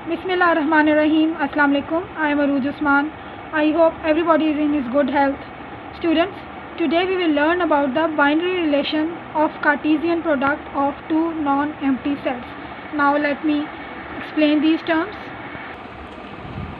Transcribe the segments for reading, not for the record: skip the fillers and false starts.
Bismillahirrahmanirrahim. Assalamu alaikum. I am Aruj Usman. I hope everybody is in his good health. Students, today we will learn about the binary relation of Cartesian product of two non-empty sets. Now let me explain these terms.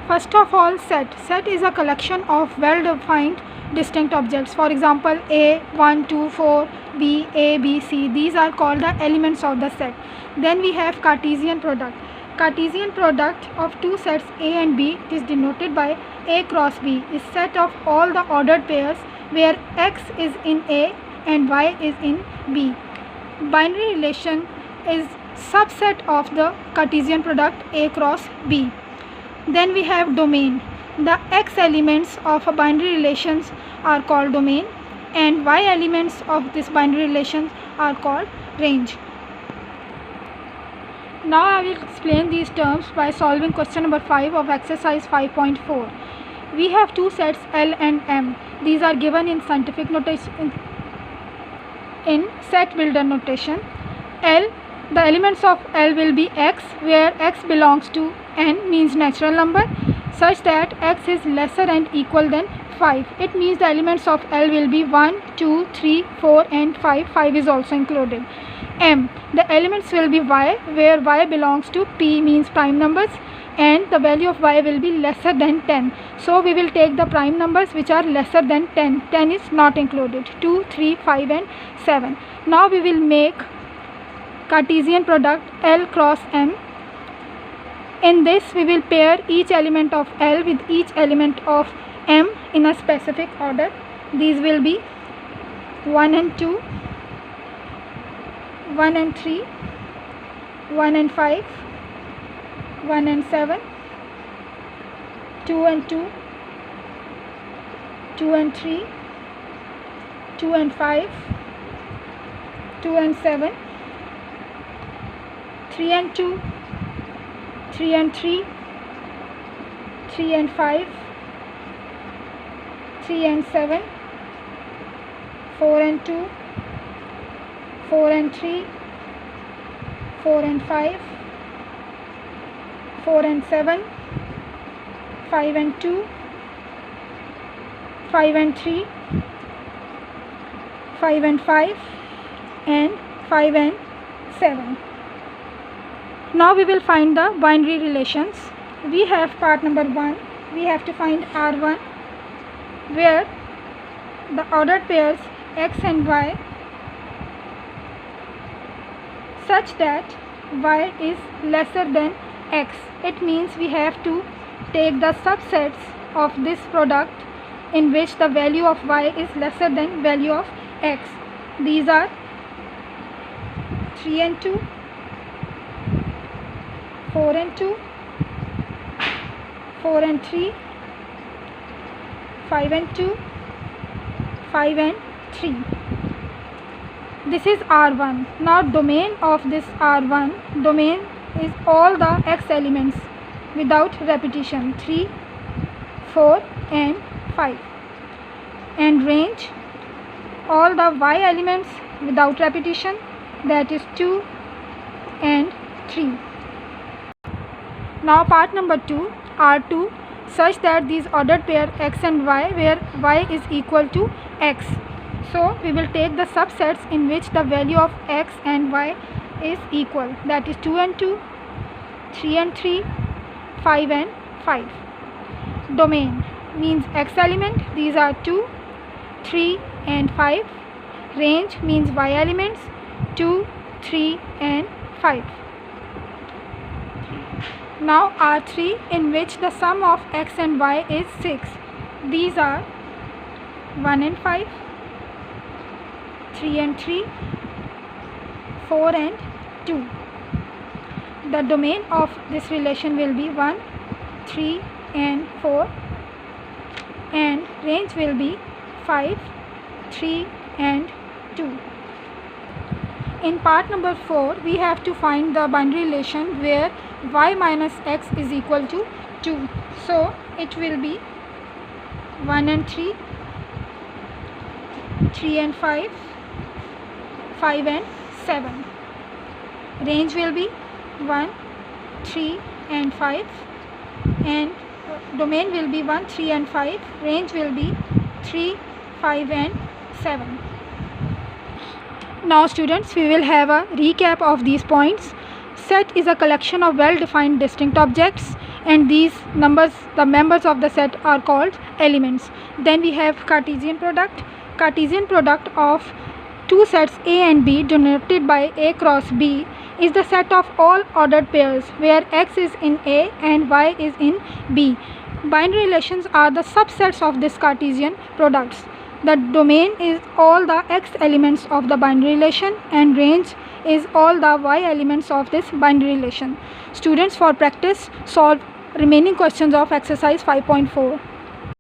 First of all, set. Set is a collection of well-defined distinct objects. For example, A, 1, 2, 4, B, A, B, C. These are called the elements of the set. Then we have Cartesian product. Cartesian product of two sets A and B is denoted by A cross B, is set of all the ordered pairs where X is in A and Y is in B. Binary relation is subset of the Cartesian product A cross B. Then we have domain. The X elements of a binary relations are called domain and Y elements of this binary relation are called range. Now I will explain these terms by solving question number 5 of exercise 5.4. We have two sets L and M. These are given in scientific notation, in set builder notation. L, the elements of L will be X, where X belongs to N, means natural number, such that X is lesser and equal than 5. It means the elements of L will be 1, 2, 3, 4 and 5. 5 is also included. M, the elements will be Y, where Y belongs to P, means prime numbers, and the value of Y will be lesser than 10. So we will take the prime numbers which are lesser than 10. 10 is not included. 2, 3, 5 and 7. Now we will make Cartesian product L cross M. In this we will pair each element of L with each element of M in a specific order. These will be 1 and 2, 1 and 3, 1 and 5, 1 and 7, 2 and 2, 2 and 3, 2 and 5, 2 and 7, 3 and 2, 3 and 3, 3 and 5, 3 and 7, 4 and 2, 4 and 3, 4 and 5, 4 and 7, 5 and 2, 5 and 3, 5 and 5 and 5 and 7. Now we will find the binary relations. We have part number 1. We have to find R1, where the ordered pairs X and Y such that Y is lesser than X. It means we have to take the subsets of this product in which the value of Y is lesser than value of X. These are 3 and 2, 4 and 2, 4 and 3, 5 and 2, 5 and 3. This is R1. Now domain of this R1, domain is all the X elements without repetition, 3, 4 and 5. And range, all the Y elements without repetition, that is 2 and 3. Now part number 2, R2, such that these ordered pair X and Y, where Y is equal to X. So we will take the subsets in which the value of X and Y is equal, that is 2 and 2, 3 and 3, 5 and 5. Domain means X element, these are 2, 3 and 5. Range means Y elements, 2, 3 and 5. Now R3, in which the sum of X and Y is 6. These are 1 and 5, 3 and 3, 4 and 2. The domain of this relation will be 1, 3 and 4, and range will be 5, 3 and 2. In part number 4, we have to find the binary relation where Y minus X is equal to 2. So it will be 1 and 3, 3 and 5, 5 and 7. Range will be 1, 3 and 5, and domain will be 1, 3 and 5, range will be 3, 5 and 7. Now students, we will have a recap of these points. Set is a collection of well-defined distinct objects, and these numbers, the members of the set, are called elements. Then we have Cartesian product. Cartesian product of two sets A and B denoted by A cross B is the set of all ordered pairs where X is in A and Y is in B. Binary relations are the subsets of this Cartesian products. The domain is all the X elements of the binary relation, and range is all the Y elements of this binary relation. Students, for practice, solve remaining questions of exercise 5.4.